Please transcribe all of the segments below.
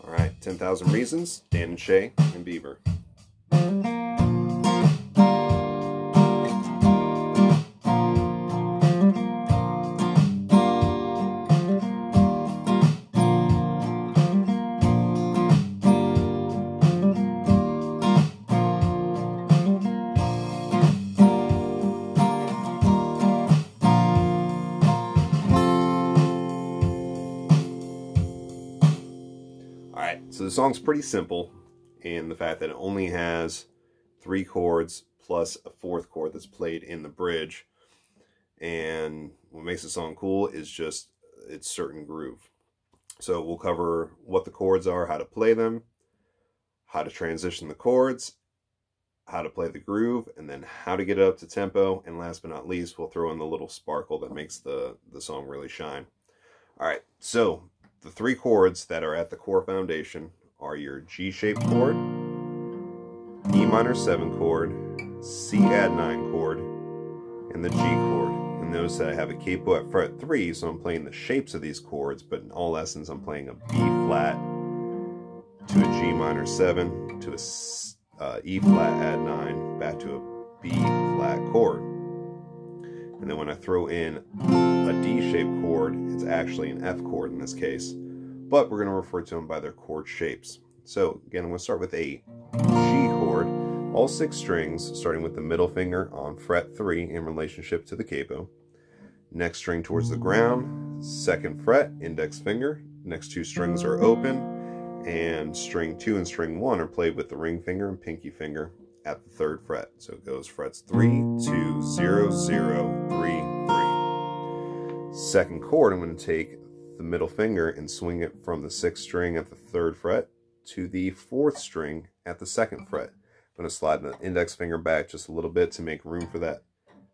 Alright, 10,000 Reasons, Dan and Shay and Beiber. So the song's pretty simple in the fact that it only has 3 chords plus a 4th chord that's played in the bridge. And what makes the song cool is just its certain groove. So we'll cover what the chords are, how to play them, how to transition the chords, how to play the groove, and then how to get it up to tempo. And last but not least, we'll throw in the little sparkle that makes the song really shine. All right, so the 3 chords that are at the core foundation are your G-shaped chord, E-7 chord, C♯9 chord, and the G chord. And notice that I have a capo at fret 3, so I'm playing the shapes of these chords, but in all essence I'm playing a B flat to a G♯7 to a E flat add 9 back to a B flat chord. And then when I throw in a D-shaped chord, it's actually an F chord in this case, but we're going to refer to them by their chord shapes. So again, I'm going to start with a G chord, all 6 strings, starting with the middle finger on fret 3 in relationship to the capo. Next string towards the ground, 2nd fret, index finger. Next 2 strings are open, and string 2 and string 1 are played with the ring finger and pinky finger at the 3rd fret. So it goes frets 3, 2, 0, 0, 3, 3. 2nd chord, I'm going to take the middle finger and swing it from the 6th string at the 3rd fret to the 4th string at the 2nd fret. I'm going to slide the index finger back just a little bit to make room for that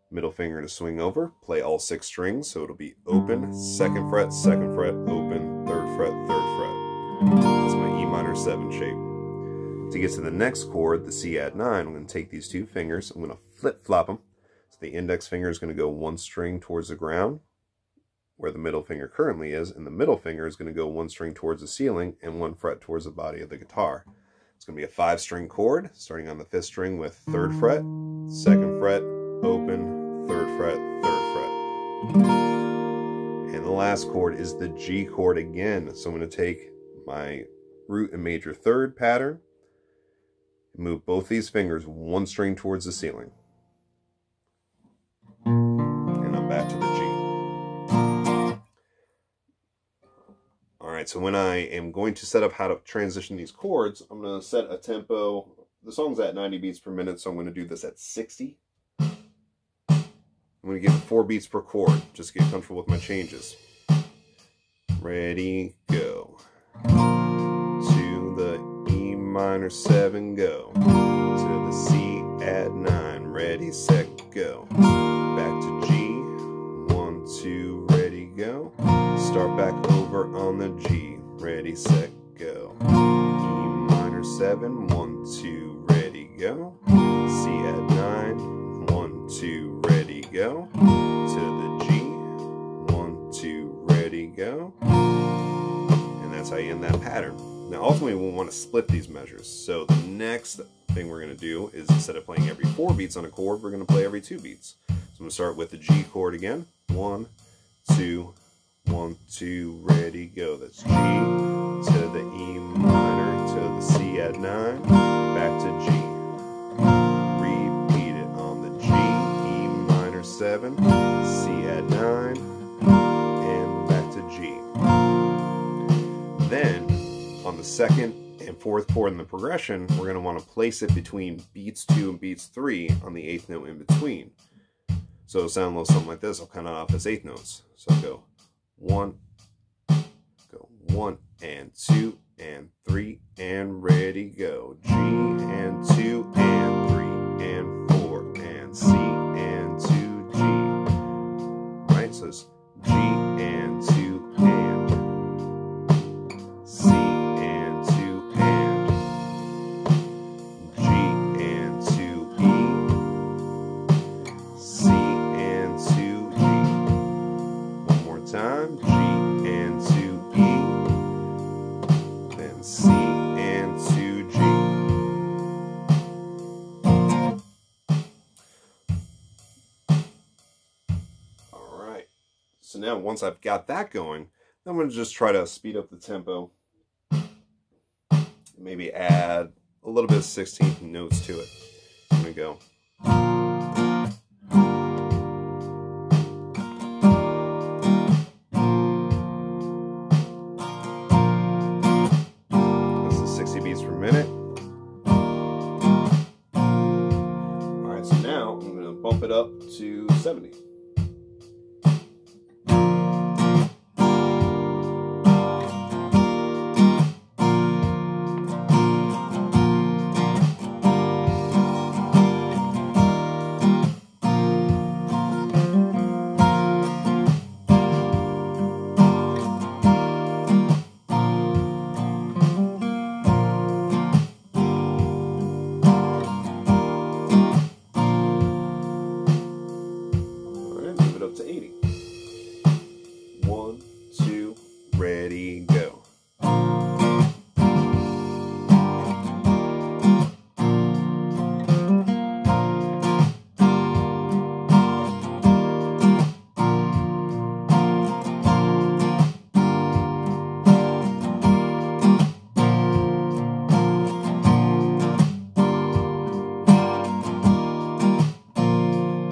middle finger to swing over. Play all 6 strings, so it'll be open, 2nd fret, 2nd fret, open, 3rd fret, 3rd fret. That's my E♯7 shape. To get to the next chord, the C♯9, I'm going to take these 2 fingers, I'm going to flip-flop them. So the index finger is going to go 1 string towards the ground, where the middle finger currently is, and the middle finger is going to go 1 string towards the ceiling and 1 fret towards the body of the guitar. It's going to be a 5-string chord, starting on the 5th string with 3rd fret, 2nd fret, open, 3rd fret, 3rd fret. And the last chord is the G chord again. So I'm going to take my root and major 3rd pattern, move both these fingers 1 string towards the ceiling, and I'm back to the G. Alright, so when I am going to set up how to transition these chords, I'm going to set a tempo. The song's at 90 beats per minute, so I'm going to do this at 60. I'm going to give it 4 beats per chord, just to get comfortable with my changes. Ready, go. To the E♯7, go. To the C♯9, ready, set, go. Back to G, 1, 2, ready, go. Start back over on the G, ready, set, go. E♯7, 1, 2, ready, go. C♯9, 1, 2, ready, go. To the G, 1, 2, ready, go. And that's how you end that pattern. Now ultimately we'll want to split these measures. So the next thing we're going to do is, instead of playing every 4 beats on a chord, we're going to play every 2 beats. So I'm going to start with the G chord again. 1, 2, 1, 2, ready, go. That's G to the E minor to the C♯9, back to G. Repeat it on the G, E♯7, C♯9, and back to G. Then on the 2nd and 4th chord in the progression, we're going to want to place it between beats 2 and beats 3 on the 8th note in between. So it'll sound a little something like this. I'll count it off as 8th notes. So I'll go 1, go 1 and 2 and 3 and ready, go. G and 2 and 3 and 4 and C and 2 G. Right, so it's G and 2 and C and 2 and G and 2 E, C and 2 G. One more time, G and 2 E, then C now once I've got that going, I'm going to just try to speed up the tempo. Maybe add a little bit of 16th notes to it. I'm going to go. This is 60 beats per minute. Alright, so now I'm going to bump it up to 70. To 80. 1, 2, ready, go.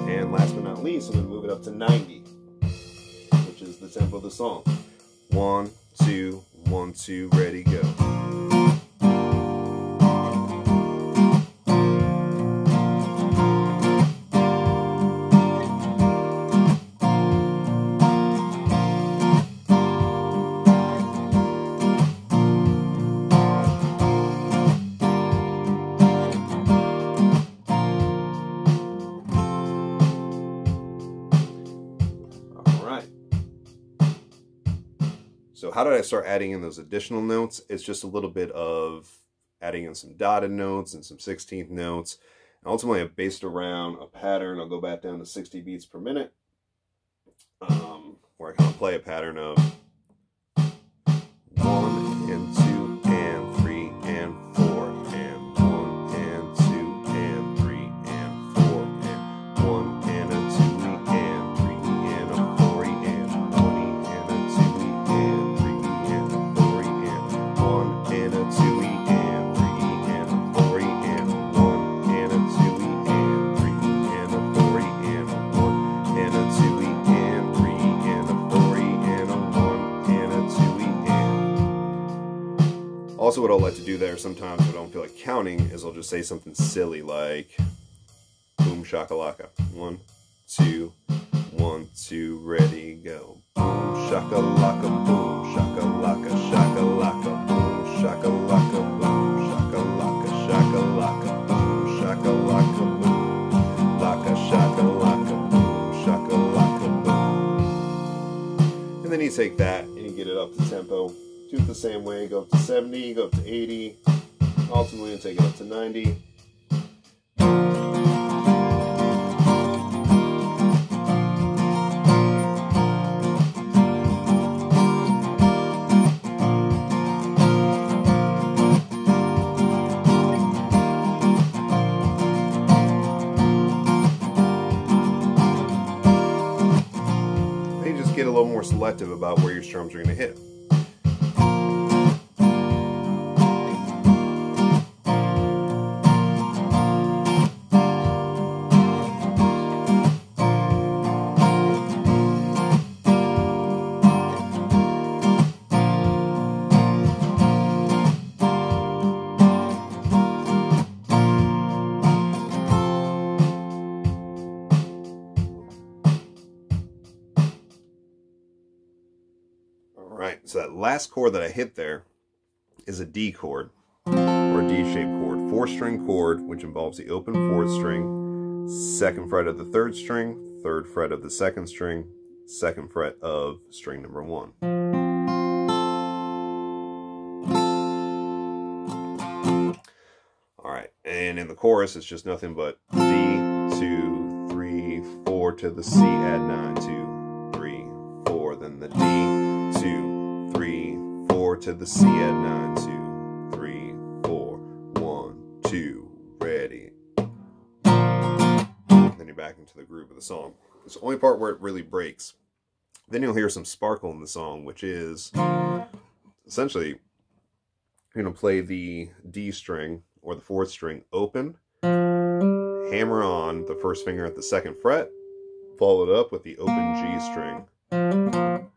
And last but not least, I'm going to move it up to 90, which is the tempo of the song. 1, 2, 1, 2, ready, go. So how did I start adding in those additional notes? It's just a little bit of adding in some dotted notes and some 16th notes. And ultimately, I've based around a pattern. I'll go back down to 60 beats per minute, where I kind of play a pattern of 1 and 2 and 3 and 4 and 1 and 2 and 3 and 4 and 1 and a 2 and 3 and a 4 and 1 and a 2 and 3 and a 4 and 1 and a 2 and 3 and a 4 and 1 and a 2 and 3 and a 4 and 1 and a 2 and 3 and a 4 and a 1 and a 2 and. Also, what I'll like to do there sometimes when I don't feel like counting is I'll just say something silly like boom shakalaka. 1, 2, 1, 2, ready, go. Boom shakalaka, boom shakalaka, shakalaka, boom shakalaka, boom shakalaka, shakalaka, boom shakalaka, boom laka, shakalaka, boom shakalaka, boom. And then you take that and you get it up to tempo. Do it the same way. Go up to 70, go up to 80. Ultimately, take it up to 90. Get a little more selective about where your strums are going to hit. So that last chord that I hit there is a D chord, or a D-shaped chord, 4-string chord, which involves the open 4th string, 2nd fret of the 3rd string, 3rd fret of the 2nd string, 2nd fret of string number 1. All right, and in the chorus, it's just nothing but D, 2, 3, 4 to the C, add 9, 2, 3, 4, then the D, 2, 3, 4 to the C at 9, 2, 3, 4, 1, 2, ready. Then you're back into the groove of the song. It's the only part where it really breaks. Then you'll hear some sparkle in the song, which is essentially you're going to play the D string or the fourth string open, hammer on the first finger at the second fret, follow it up with the open G string. And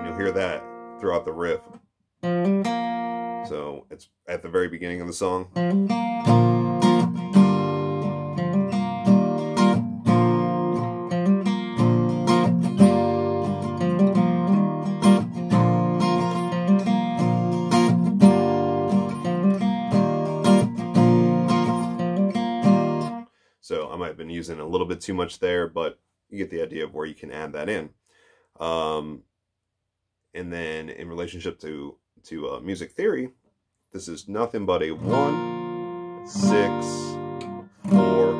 you'll hear that throughout the riff. So it's at the very beginning of the song. So I might have been using a little bit too much there, but you get the idea of where you can add that in. And then in relationship to music theory, this is nothing but a 1, 6, 4,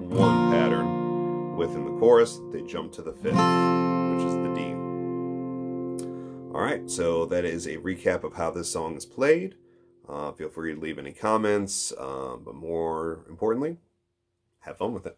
1 pattern. Within the chorus, they jump to the 5th, which is the D. Alright, so that is a recap of how this song is played. Feel free to leave any comments, but more importantly, have fun with it.